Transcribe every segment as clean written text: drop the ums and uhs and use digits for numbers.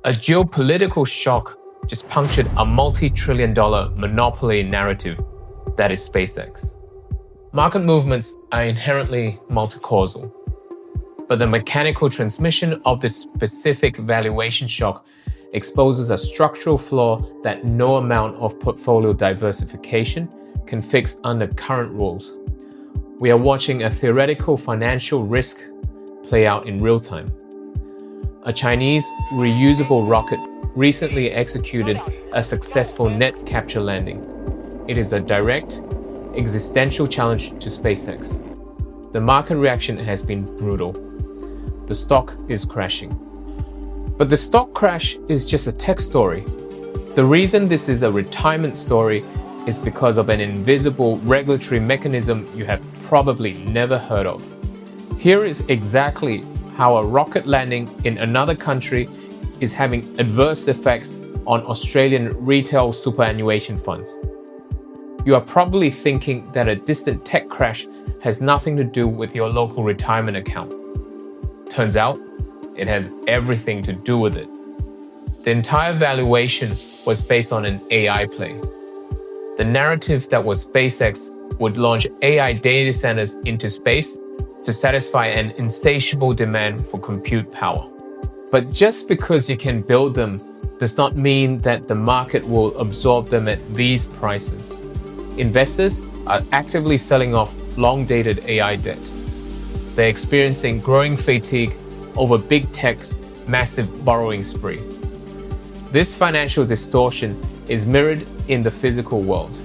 A geopolitical shock just punctured a multi-trillion-dollar monopoly narrative that is SpaceX. Market movements are inherently multi-causal, but the mechanical transmission of this specific valuation shock exposes a structural flaw that no amount of portfolio diversification can fix under current rules. We are watching a theoretical financial risk play out in real time. A Chinese reusable rocket recently executed a successful net capture landing. It is a direct, existential challenge to SpaceX. The market reaction has been brutal. The stock is crashing. But the stock crash is just a tech story. The reason this is a retirement story is because of an invisible regulatory mechanism you have probably never heard of. Here is exactly how a rocket landing in another country is having adverse effects on Australian retail superannuation funds. You are probably thinking that a distant tech crash has nothing to do with your local retirement account. Turns out, it has everything to do with it. The entire valuation was based on an AI play. The narrative that was SpaceX would launch AI data centers into space to satisfy an insatiable demand for compute power. But just because you can build them does not mean that the market will absorb them at these prices. Investors are actively selling off long-dated AI debt. They're experiencing growing fatigue over big tech's massive borrowing spree. This financial distortion is mirrored in the physical world.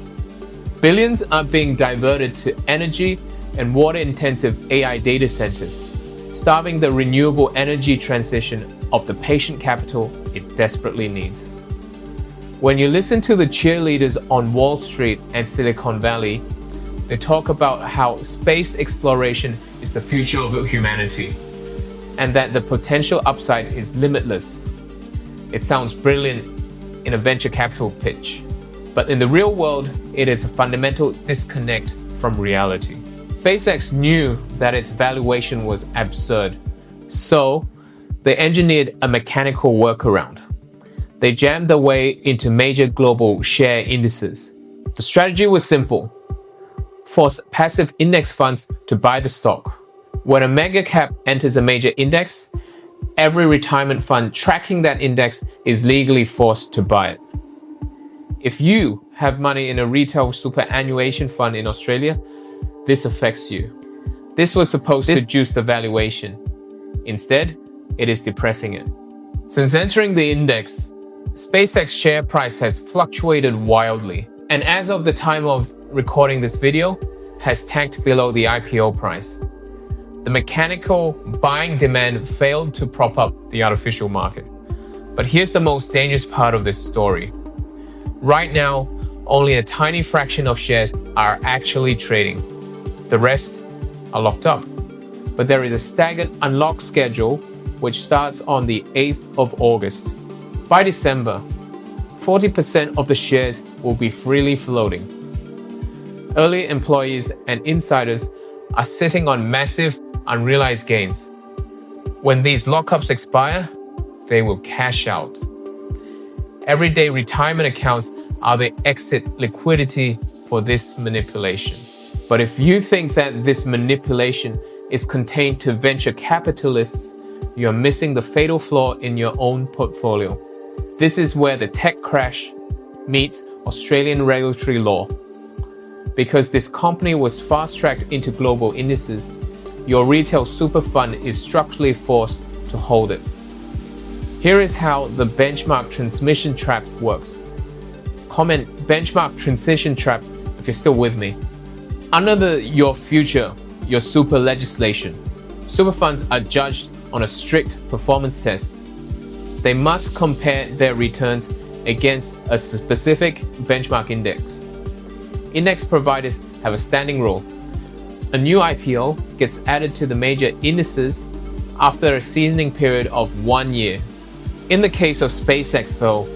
Billions are being diverted to energy and water-intensive AI data centers, starving the renewable energy transition of the patient capital it desperately needs. When you listen to the cheerleaders on Wall Street and Silicon Valley, they talk about how space exploration is the future of humanity, and that the potential upside is limitless. It sounds brilliant in a venture capital pitch, but in the real world, it is a fundamental disconnect from reality. SpaceX knew that its valuation was absurd, so they engineered a mechanical workaround. They jammed their way into major global share indices. The strategy was simple: force passive index funds to buy the stock. When a mega cap enters a major index, every retirement fund tracking that index is legally forced to buy it. If you have money in a retail superannuation fund in Australia, this affects you. This was supposed to juice the valuation. Instead, it is depressing it. Since entering the index, SpaceX share price has fluctuated wildly, and as of the time of recording this video, has tanked below the IPO price. The mechanical buying demand failed to prop up the artificial market. But here's the most dangerous part of this story. Right now, only a tiny fraction of shares are actually trading. The rest are locked up. But there is a staggered unlock schedule which starts on the 8th of August. By December, 40% of the shares will be freely floating. Early employees and insiders are sitting on massive unrealized gains. When these lockups expire, they will cash out. Everyday retirement accounts are the exit liquidity for this manipulation. But if you think that this manipulation is contained to venture capitalists, you are missing the fatal flaw in your own portfolio. This is where the tech crash meets Australian regulatory law. Because this company was fast-tracked into global indices, your retail super fund is structurally forced to hold it. Here is how the benchmark transmission trap works. Comment benchmark transition trap if you're still with me. Under the Your Future, Your Super legislation, super funds are judged on a strict performance test. They must compare their returns against a specific benchmark index. Index providers have a standing rule. A new IPO gets added to the major indices after a seasoning period of 1 year. In the case of SpaceX, though,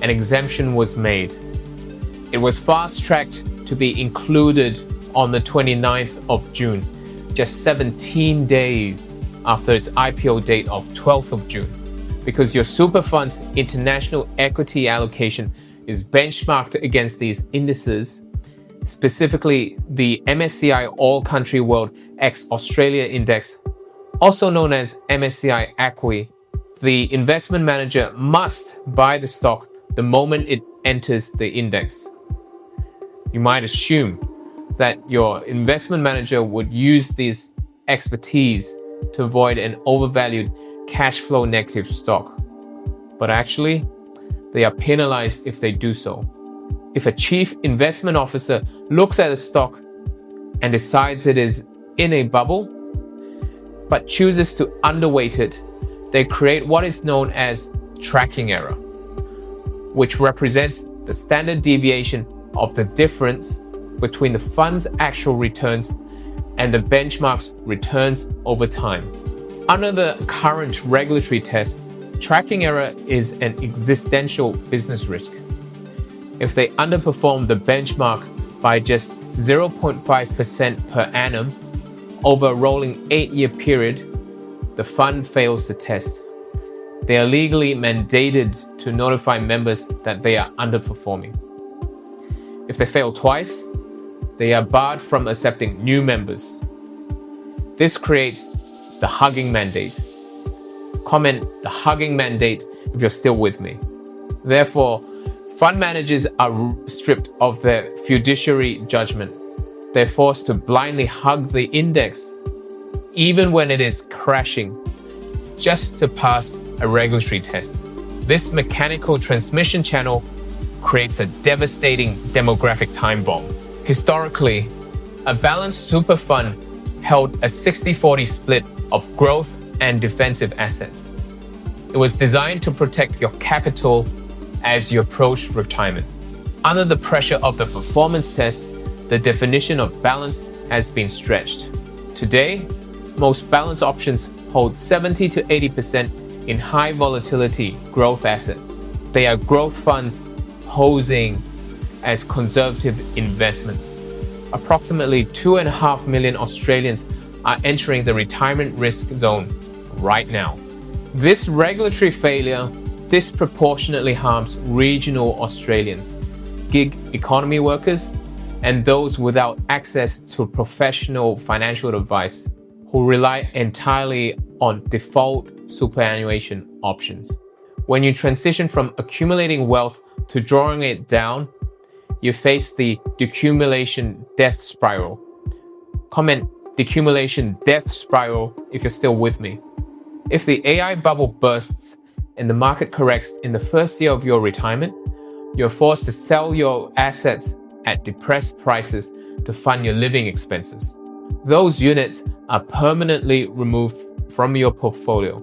an exemption was made. It was fast-tracked to be included on the 29th of June, just 17 days after its IPO date of 12th of June. because your super fund's international equity allocation is benchmarked against these indices, specifically the MSCI All Country World ex Australia Index, also known as MSCI ACWI. The investment manager must buy the stock the moment it enters the index. You might assume that your investment manager would use this expertise to avoid an overvalued cash flow negative stock. But actually, they are penalized if they do so. If a chief investment officer looks at a stock and decides it is in a bubble, but chooses to underweight it, they create what is known as tracking error, which represents the standard deviation of the difference between the fund's actual returns and the benchmark's returns over time. Under the current regulatory test, tracking error is an existential business risk. If they underperform the benchmark by just 0.5% per annum over a rolling 8-year period, the fund fails the test. They are legally mandated to notify members that they are underperforming. If they fail twice, they are barred from accepting new members. This creates the hugging mandate. Comment the hugging mandate if you're still with me. Therefore, fund managers are stripped of their fiduciary judgment. They're forced to blindly hug the index, even when it is crashing, just to pass a regulatory test. This mechanical transmission channel creates a devastating demographic time bomb. Historically, a balanced super fund held a 60-40 split of growth and defensive assets. It was designed to protect your capital as you approach retirement. Under the pressure of the performance test, the definition of balanced has been stretched. Today, most balanced options hold 70 to 80% in high volatility growth assets. They are growth funds posing as conservative investments. Approximately 2.5 million Australians are entering the retirement risk zone right now. This regulatory failure disproportionately harms regional Australians, gig economy workers, and those without access to professional financial advice who rely entirely on default superannuation options. When you transition from accumulating wealth to drawing it down, you face the decumulation death spiral. Comment decumulation death spiral if you're still with me. If the AI bubble bursts and the market corrects in the first year of your retirement, you're forced to sell your assets at depressed prices to fund your living expenses. Those units are permanently removed from your portfolio.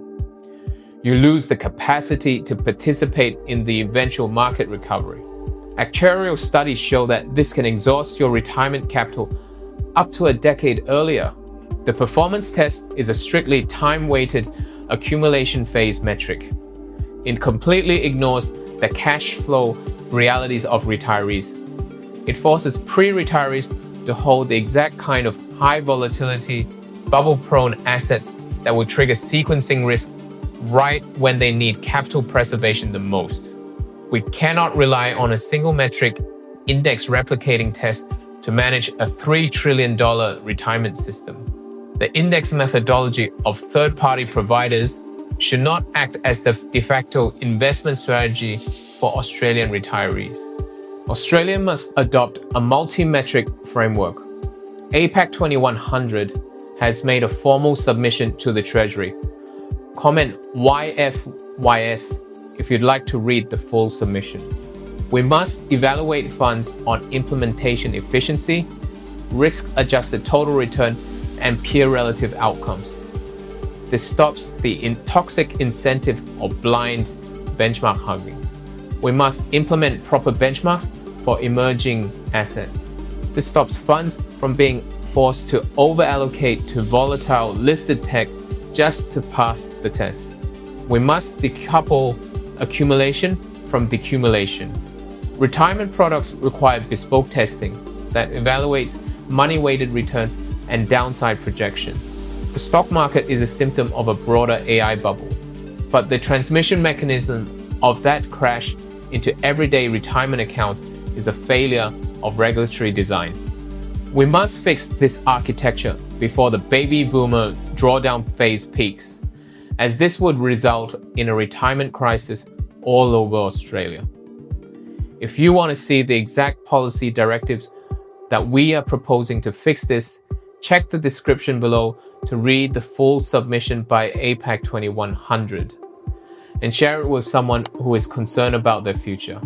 You lose the capacity to participate in the eventual market recovery. Actuarial studies show that this can exhaust your retirement capital up to a decade earlier. The performance test is a strictly time-weighted accumulation phase metric. It completely ignores the cash flow realities of retirees. It forces pre-retirees to hold the exact kind of high volatility, bubble-prone assets that will trigger sequencing risk right when they need capital preservation the most. We cannot rely on a single metric index replicating test to manage a $3 trillion retirement system. The index methodology of third-party providers should not act as the de facto investment strategy for Australian retirees. Australia must adopt a multi-metric framework. APAC 2100 has made a formal submission to the Treasury. Comment YFYS if you'd like to read the full submission. We must evaluate funds on implementation efficiency, risk-adjusted total return, and peer relative outcomes. This stops the toxic incentive of blind benchmark hugging. We must implement proper benchmarks for emerging assets. This stops funds from being forced to over-allocate to volatile listed tech just to pass the test. We must decouple accumulation from decumulation. Retirement products require bespoke testing that evaluates money-weighted returns and downside projection. The stock market is a symptom of a broader AI bubble. but the transmission mechanism of that crash into everyday retirement accounts is a failure of regulatory design. We must fix this architecture before the baby boomer drawdown phase peaks, as this would result in a retirement crisis all over Australia. If you want to see the exact policy directives that we are proposing to fix this, check the description below to read the full submission by APAC 2100 and share it with someone who is concerned about their future.